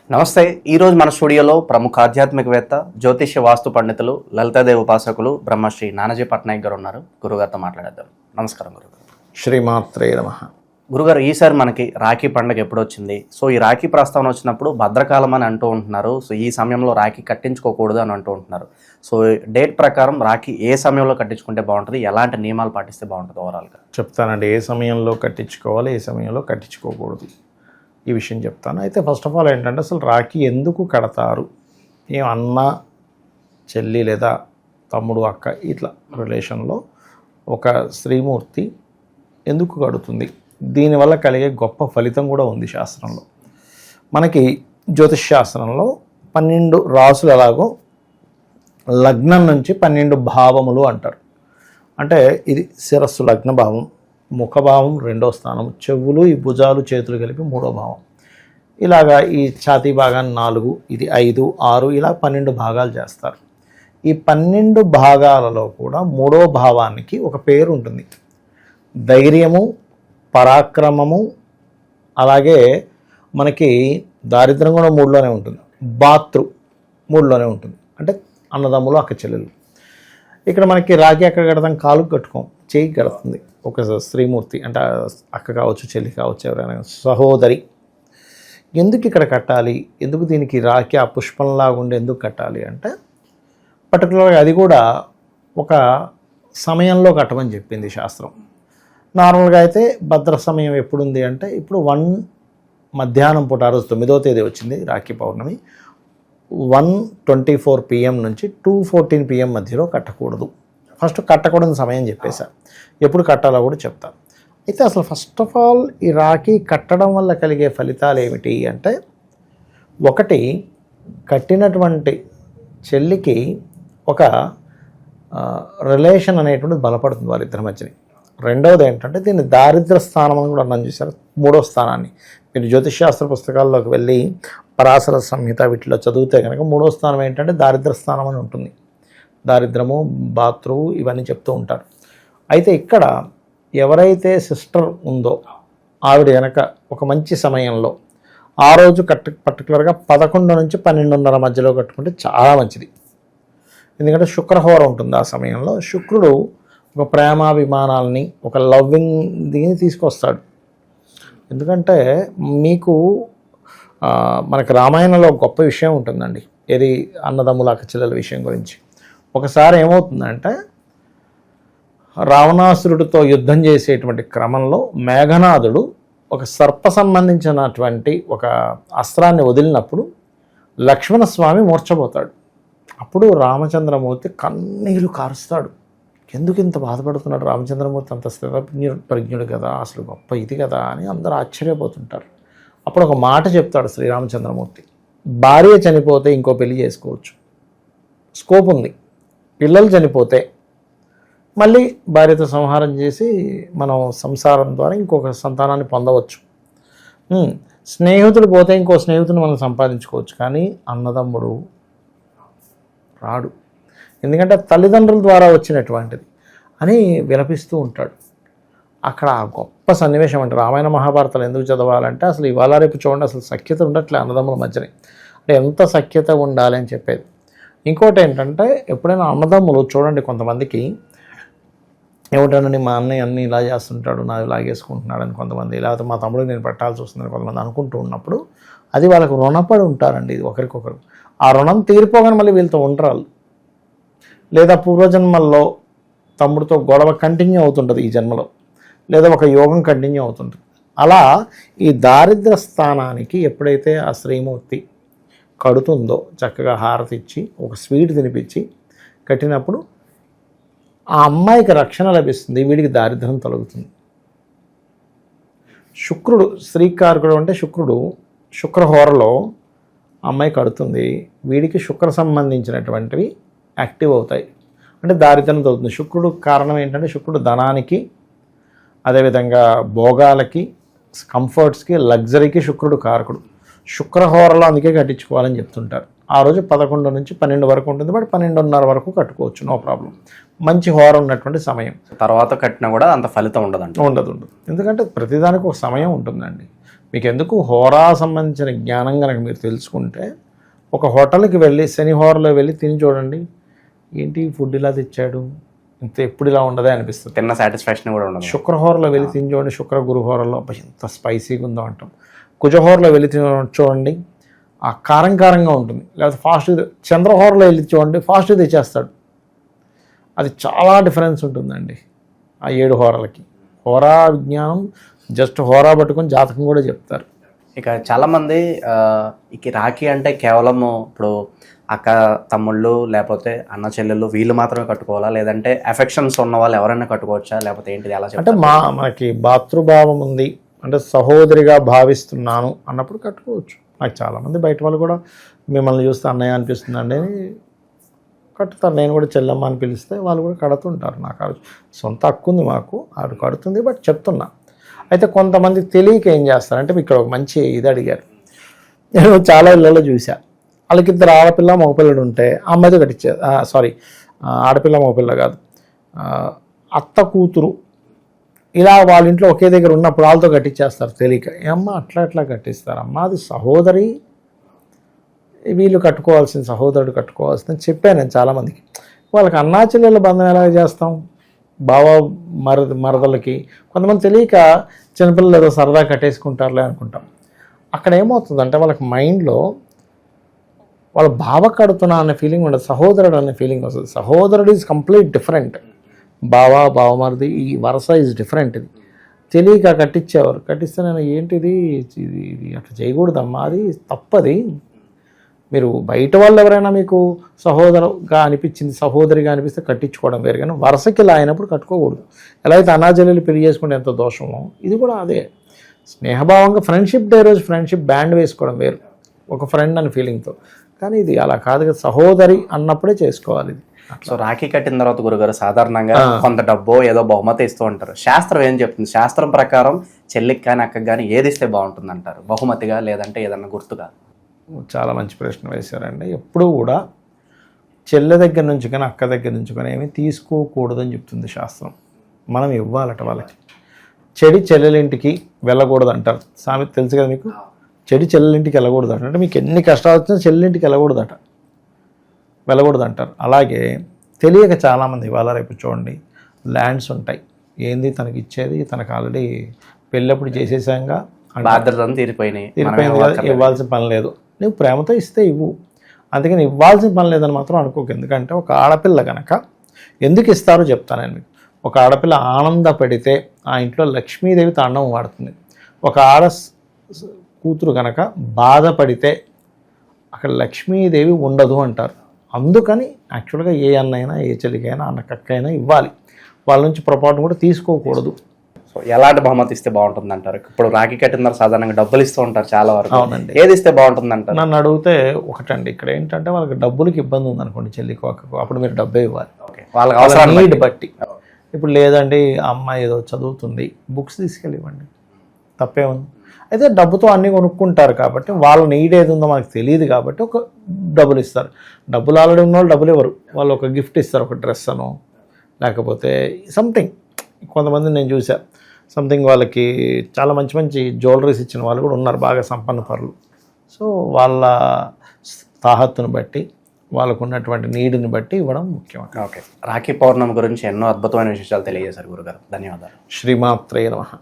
నమస్తే. ఈరోజు మన స్టూడియోలో ప్రముఖ ఆధ్యాత్మికవేత్త, జ్యోతిష్య వాస్తు పండితులు, లలితాదేవి ఉపాసకులు బ్రహ్మశ్రీ నానాజీ పట్నాయక్ గారు ఉన్నారు. గురుగారితో మాట్లాడేద్దాం. నమస్కారం గురుగారు. శ్రీమాత్రే నమః. గురుగారు, ఈసారి మనకి రాఖీ పండుగ ఎప్పుడు వచ్చింది? సో ఈ రాఖీ ప్రస్తావన వచ్చినప్పుడు భద్రకాలం అని అంటూ ఉంటున్నారు. సో ఈ సమయంలో రాఖీ కట్టించుకోకూడదు అని అంటూ ఉంటున్నారు. సో డేట్ ప్రకారం రాఖీ ఏ సమయంలో కట్టించుకుంటే బాగుంటుంది, ఎలాంటి నియమాలు పాటిస్తే బాగుంటుంది ఓవరాల్గా చెప్తానండి. ఏ సమయంలో కట్టించుకోవాలి, ఏ సమయంలో కట్టించుకోకూడదు, ఈ విషయం చెప్తాను. అయితే ఫస్ట్ ఆఫ్ ఆల్ ఏంటంటే, అసలు రాఖీ ఎందుకు కడతారు? ఏం అన్న చెల్లి లేదా తమ్ముడు అక్క ఇట్లా రిలేషన్లో ఒక స్త్రీమూర్తి ఎందుకు కడుతుంది? దీనివల్ల కలిగే గొప్ప ఫలితం కూడా ఉంది శాస్త్రంలో. మనకి జ్యోతిష్ శాస్త్రంలో 12 రాసులు ఎలాగో లగ్నం నుంచి 12 భావములు అంటారు. అంటే ఇది శిరస్సు లగ్న భావం, ముఖభావం 2వ స్థానం, చెవులు, ఈ భుజాలు చేతులు కలిపి 3వ భావం, ఇలాగా ఈ ఛాతీ భాగాన్ని 4, ఇది 5, 6 ఇలా 12 భాగాలు చేస్తారు. ఈ 12 భాగాలలో కూడా 3వ భావానికి ఒక పేరు ఉంటుంది. ధైర్యము, పరాక్రమము, అలాగే మనకి దారిద్ర్యం కూడా 3లోనే ఉంటుంది. బాతృ 3లోనే ఉంటుంది. అంటే అన్నదమ్ములు, అక్క చెల్లెలు. ఇక్కడ మనకి రాఖీ ఎక్కడ కడతాం? కాలుకు కట్టుకోం, చేయికి కడుతుంది ఒక స్త్రీమూర్తి. అంటే అక్క కావచ్చు, చెల్లి కావచ్చు, ఎవరైనా సహోదరి. ఎందుకు ఇక్కడ కట్టాలి? ఎందుకు దీనికి రాఖీ ఆ పుష్పంలాగా ఉండి ఎందుకు కట్టాలి అంటే, పర్టికులర్గా అది కూడా ఒక సమయంలో కట్టమని చెప్పింది శాస్త్రం. నార్మల్గా అయితే భద్ర సమయం ఎప్పుడుంది అంటే, ఇప్పుడు 1 మధ్యాహ్నం పూట, ఆ రోజు 9వ తేదీ వచ్చింది రాఖీ పౌర్ణమి, 1:24 PM నుంచి 2:14 PM మధ్యలో కట్టకూడదు. ఫస్ట్ కట్టకూడని సమయం చెప్పేశా, ఎప్పుడు కట్టాలో కూడా చెప్తాను. అయితే అసలు ఫస్ట్ ఆఫ్ ఆల్ ఈ రాఖీ కట్టడం వల్ల కలిగే ఫలితాలు ఏమిటి అంటే, ఒకటి, కట్టినటువంటి చెల్లికి ఒక రిలేషన్ అనేటువంటిది బలపడుతుంది వాళ్ళిద్దరి మధ్యని. రెండవది ఏంటంటే, దీన్ని దారిద్ర స్థానం అని కూడా అన్నాను చూసారు, 3వ స్థానాన్ని. మీరు జ్యోతిష్శాస్త్ర పుస్తకాల్లోకి వెళ్ళి పరాశర సంహిత వీటిలో చదివితే కనుక 3వ స్థానం ఏంటంటే దారిద్ర స్థానం అని ఉంటుంది. దారిద్రము, బాతృవు ఇవన్నీ చెప్తూ ఉంటారు. అయితే ఇక్కడ ఎవరైతే సిస్టర్ ఉందో ఆవిడ కనుక ఒక మంచి సమయంలో ఆ రోజు పర్టికులర్గా 11 నుంచి 12:30 మధ్యలో కట్టుకుంటే చాలా మంచిది. ఎందుకంటే శుక్రహోర ఉంటుంది ఆ సమయంలో. శుక్రుడు ఒక ప్రేమాభిమానాలని, ఒక లవ్వింగ్ దీన్ని తీసుకొస్తాడు. ఎందుకంటే మీకు మనకు రామాయణంలో గొప్ప విషయం ఉంటుందండి, ఏది అన్నదమ్ముల అక్క చెల్లెల విషయం గురించి. ఒకసారి ఏమవుతుందంటే, రావణాసురుడితో యుద్ధం చేసేటువంటి క్రమంలో మేఘనాథుడు ఒక సర్ప సంబంధించినటువంటి ఒక అస్త్రాన్ని వదిలినప్పుడు లక్ష్మణస్వామి మూర్ఛపోతాడు. అప్పుడు రామచంద్రమూర్తి కన్నీళ్లు కారుస్తాడు. ఎందుకు ఇంత బాధపడుతున్నాడు రామచంద్రమూర్తి? అంత ప్రజ్ఞుడు కదా, అసలు గొప్ప ఇది కదా అని అందరూ ఆశ్చర్యపోతుంటారు. అప్పుడు ఒక మాట చెప్తాడు శ్రీరామచంద్రమూర్తి, భార్య చనిపోతే ఇంకో పెళ్లి చేసుకోవచ్చు, స్కోప్ ఉంది. పిల్లలు చనిపోతే మళ్ళీ భార్యతో సంహారం చేసి మనం సంసారం ద్వారా ఇంకొక సంతానాన్ని పొందవచ్చు. స్నేహితుడు పోతే ఇంకో స్నేహితుని మనం సంపాదించుకోవచ్చు. కానీ అన్నదమ్ముడు రాడు, ఎందుకంటే తల్లిదండ్రుల ద్వారా వచ్చినటువంటిది అని విలపిస్తూ ఉంటాడు. అక్కడ గొప్ప సన్నివేశం అంటే, రామాయణ మహాభారతాలు ఎందుకు చదవాలంటే, అసలు ఇవాళ రేపు చూడండి, అసలు సఖ్యత ఉండట్లే అన్నదమ్ముల మధ్యనే. అంటే ఎంత సఖ్యత ఉండాలి అని చెప్పేది. ఇంకోటి ఏంటంటే, ఎప్పుడైనా అన్నదమ్ములు చూడండి, కొంతమందికి ఏమిటండి మా అన్నయ్య అన్నీ ఇలా చేస్తుంటాడు, నాది లాగేసుకుంటున్నాడు అని కొంతమంది, లేకపోతే మా తమ్ముడు నేను పెట్టాల్సి వస్తుందని కొంతమంది అనుకుంటూ ఉన్నప్పుడు, అది వాళ్ళకు రుణపడి ఉంటారండి ఇది ఒకరికొకరు. ఆ రుణం తీరిపోగానే మళ్ళీ వీళ్ళతో ఉండరాలు, లేదా పూర్వజన్మల్లో తమ్ముడితో గొడవ కంటిన్యూ అవుతుంటుంది ఈ జన్మలో, లేదా ఒక యోగం కంటిన్యూ అవుతుంటుంది. అలా ఈ దారిద్ర స్థానానికి ఎప్పుడైతే ఆ శ్రీమూర్తి కడుతుందో, చక్కగా హారతి ఇచ్చి ఒక స్వీట్ తినిపించి కట్టినప్పుడు ఆ అమ్మాయికి రక్షణ లభిస్తుంది, వీడికి దారిద్ర్యం తొలగుతుంది. శుక్రుడు శ్రీకారకుడు అంటే శుక్రుడు, శుక్రహోరలో అమ్మాయి కడుతుంది, వీడికి శుక్ర సంబంధించినటువంటివి యాక్టివ్ అవుతాయి, అంటే దారిద్ర్యం తగ్గుతుంది. శుక్రుడు కారణం ఏంటంటే, శుక్రుడు ధనానికి, అదేవిధంగా భోగాలకి, కంఫర్ట్స్కి, లగ్జరీకి శుక్రుడు కారకుడు. శుక్రహోరలో అందుకే కట్టించుకోవాలని చెప్తుంటారు. ఆ రోజు 11 నుంచి 12 వరకు ఉంటుంది, బట్ 12:30 వరకు కట్టుకోవచ్చు, నో ప్రాబ్లం. మంచి హోర ఉన్నటువంటి సమయం. తర్వాత కట్టినా కూడా అంత ఫలితం ఉండదు. ఉండదు. ఎందుకంటే ప్రతిదానికి ఒక సమయం ఉంటుందండి. మీకు ఎందుకు హోరా సంబంధించిన జ్ఞానం కనుక మీరు తెలుసుకుంటే ఒక హోటల్కి వెళ్ళి శని హోరలో వెళ్ళి తిని చూడండి, ఏంటి ఫుడ్ ఇలా తెచ్చాడు, ఇంత ఎప్పుడు ఇలా ఉండదే అనిపిస్తుంది. తిన్న సాటిస్ఫాక్షన్ కూడా ఉండదు. శుక్రహోరలో వెళ్ళి తిని చూడండి, శుక్ర గురుహోరలో అబ్బా ఎంత స్పైసీగా ఉందో అంటాం. కుజహోరలో వెళ్ళి తిని చూడండి, ఆ కారం కారంగా ఉంటుంది. లేకపోతే ఫాస్ట్గా చంద్రహోరలో వెళ్ళి చూడండి, ఫాస్ట్గా తెచ్చేస్తాడు. అది చాలా డిఫరెన్స్ ఉంటుందండి ఆ 7 హోరలకి. హోరా విజ్ఞానం జస్ట్ హోరా పట్టుకొని జాతకం కూడా చెప్తారు. ఇక చాలామంది ఇక రాఖీ అంటే కేవలము ఇప్పుడు అక్క తమ్ముళ్ళు లేకపోతే అన్న చెల్లెళ్ళు వీళ్ళు మాత్రమే కట్టుకోవాలా, లేదంటే ఎఫెక్షన్స్ ఉన్న వాళ్ళు ఎవరైనా కట్టుకోవచ్చా, లేకపోతే ఏంటిది ఎలా అంటే మనకి భాతృభావం ఉంది అంటే సహోదరిగా భావిస్తున్నాను అన్నప్పుడు కట్టుకోవచ్చు. నాకు చాలామంది బయట వాళ్ళు కూడా మిమ్మల్ని చూస్తే అన్నయ్య అనిపిస్తుందండి అని కట్టుతారు. నేను కూడా చెల్లెమ్మ అని పిలిస్తే వాళ్ళు కూడా కడుతుంటారు. నాకు సొంత హక్కు ఉంది, మాకు ఆవిడ కడుతుంది, బట్ చెప్తున్నా. అయితే కొంతమంది తెలియక ఏం చేస్తారంటే ఇక్కడ ఒక మంచి ఇది అడిగారు. నేను చాలా ఇళ్ళలో చూసా, వాళ్ళకి 2 ఆడపిల్ల మగపిల్లడు ఉంటే అమ్మాయితో కట్టించేది, సారీ ఆడపిల్ల మగపిల్ల కాదు, అత్త కూతురు ఇలా వాళ్ళ ఇంట్లో ఒకే దగ్గర ఉన్నప్పుడు వాళ్ళతో కట్టించేస్తారు తెలియక. ఏమ్మా అట్లా కట్టిస్తారు అమ్మా, అది సహోదరి, వీళ్ళు కట్టుకోవాల్సింది, సహోదరుడు కట్టుకోవాల్సిందని చెప్పాను నేను చాలామందికి. వాళ్ళకి అన్నా చెల్లెళ్ళ బంధం ఎలా చేస్తాం, బావ మరదలకి కొంతమంది తెలియక చిన్నపిల్లలు ఏదో సరదా కట్టేసుకుంటారులే అనుకుంటాం. అక్కడ ఏమవుతుందంటే వాళ్ళకి మైండ్లో వాళ్ళ బావ కడుతున్నా అనే ఫీలింగ్ ఉండదు, సహోదరుడు అనే ఫీలింగ్ వస్తుంది. సహోదరుడు ఈజ్ కంప్లీట్ డిఫరెంట్, బావమరిది ఈ వరస ఈజ్ డిఫరెంట్. ఇది తెలియక కట్టించేవారు. కట్టిస్తే నేను ఏంటిది ఇది అట్లా చేయకూడదమ్మా, అది తప్పది. మీరు బయట వాళ్ళు ఎవరైనా మీకు సహోదరుగా అనిపించింది, సహోదరిగా అనిపిస్తే కట్టించుకోవడం వేరు, కానీ వరుసకి ఇలా అయినప్పుడు కట్టుకోకూడదు. ఎలా అయితే అనాజల్లు పెళ్లి చేసుకుంటే ఎంత దోషమో ఇది కూడా అదే. స్నేహభావంగా ఫ్రెండ్షిప్ డే రోజు ఫ్రెండ్షిప్ బ్యాండ్ వేసుకోవడం వేరు, ఒక ఫ్రెండ్ అని ఫీలింగ్తో. కానీ ఇది అలా కాదు కదా, సహోదరి అన్నప్పుడే చేసుకోవాలి ఇది. సో రాఖీ కట్టిన తర్వాత గురుగారు సాధారణంగా కొంత డబ్బో ఏదో బహుమతి ఇస్తూ ఉంటారు. శాస్త్రం ఏం చెప్తుంది? శాస్త్రం ప్రకారం చెల్లికి కానీ అక్కకి కానీ ఏది ఇస్తే బాగుంటుంది అంటారు, బహుమతిగా లేదంటే ఏదన్నా గుర్తుగా? చాలా మంచి ప్రశ్న వేశారండి. ఎప్పుడూ కూడా చెల్లె దగ్గర నుంచి కానీ అక్క దగ్గర నుంచి కానీ ఏమీ తీసుకోకూడదని చెప్తుంది శాస్త్రం. మనం ఇవ్వాలట వాళ్ళకి. చెడి చెల్లెలింటికి వెళ్ళకూడదు అంటారు, సామెత తెలుసు కదా మీకు. చెడి చెల్లెలింటికి వెళ్ళకూడదు అంటే మీకు ఎన్ని కష్టాలు వచ్చినా చెల్లెలింటికి వెళ్ళకూడదు అంటారు. అలాగే తెలియక చాలామంది ఇవాళ రేపు చూడండి ల్యాండ్స్ ఉంటాయి, ఏంది తనకి ఇచ్చేది, తనకు ఆల్రెడీ పెళ్ళప్పుడు చేసేసాంగా, బాధ్యతలు తీరిపోయింది కదా, ఇవ్వాల్సిన పని లేదు. నువ్వు ప్రేమతో ఇస్తే ఇవ్వు, అందుకని ఇవ్వాల్సిన పని లేదని మాత్రం అనుకోకు. ఎందుకంటే ఒక ఆడపిల్ల కనుక ఎందుకు ఇస్తారో చెప్తాను నేను మీకు. ఒక ఆడపిల్ల ఆనందపడితే ఆ ఇంట్లో లక్ష్మీదేవి తాండవం వాడుతుంది. ఒక కూతురు కనుక బాధపడితే అక్కడ లక్ష్మీదేవి ఉండదు అంటారు. అందుకని యాక్చువల్గా ఏ అన్నైనా ఏ చెల్లికైనా అన్నకక్కైనా ఇవ్వాలి, వాళ్ళ నుంచి పొరపాటు కూడా తీసుకోకూడదు. సో ఎలాంటి బహుమతి ఇస్తే బాగుంటుంది అంటారు? ఇప్పుడు రాఖీ కట్టిన సాధారణంగా డబ్బులు ఇస్తూ ఉంటారు చాలా వరకు. అవునండి. ఏది ఇస్తే బాగుంటుంది అంటారు? నన్ను అడిగితే ఒకటండి, ఇక్కడ ఏంటంటే వాళ్ళకి డబ్బులకి ఇబ్బంది ఉందనుకోండి చెల్లికి అక్కకు, అప్పుడు మీరు డబ్బే ఇవ్వాలి వాళ్ళకి అవసరం నీడ్ బట్టి. ఇప్పుడు లేదండి అమ్మాయి ఏదో చదువుతుంది, బుక్స్ తీసుకెళ్ళివ్వండి, తప్పే ఉంది. అయితే డబ్బుతో అన్నీ కొనుక్కుంటారు కాబట్టి వాళ్ళ నీడ్ ఏది ఉందో మనకు తెలియదు కాబట్టి ఒక డబ్బులు ఇస్తారు. డబ్బులు ఆల్రెడీ ఉన్న వాళ్ళు డబ్బులు ఇవ్వరు, వాళ్ళు ఒక గిఫ్ట్ ఇస్తారు, ఒక డ్రెస్ అనో లేకపోతే సంథింగ్. కొంతమంది నేను చూసా సంథింగ్ వాళ్ళకి చాలా మంచి మంచి జ్యువెలరీస్ ఇచ్చిన వాళ్ళు కూడా ఉన్నారు, బాగా సంపన్న పరులు. సో వాళ్ళ తాహత్తును బట్టి వాళ్ళకు ఉన్నటువంటి నీడ్ని బట్టి ఇవ్వడం ముఖ్యం. ఓకే, రాఖీ పౌర్ణమి గురించి ఎన్నో అద్భుతమైన విషయాలు తెలియజేశారు గురుగారు, ధన్యవాదాలు. శ్రీమాత్రే నమః.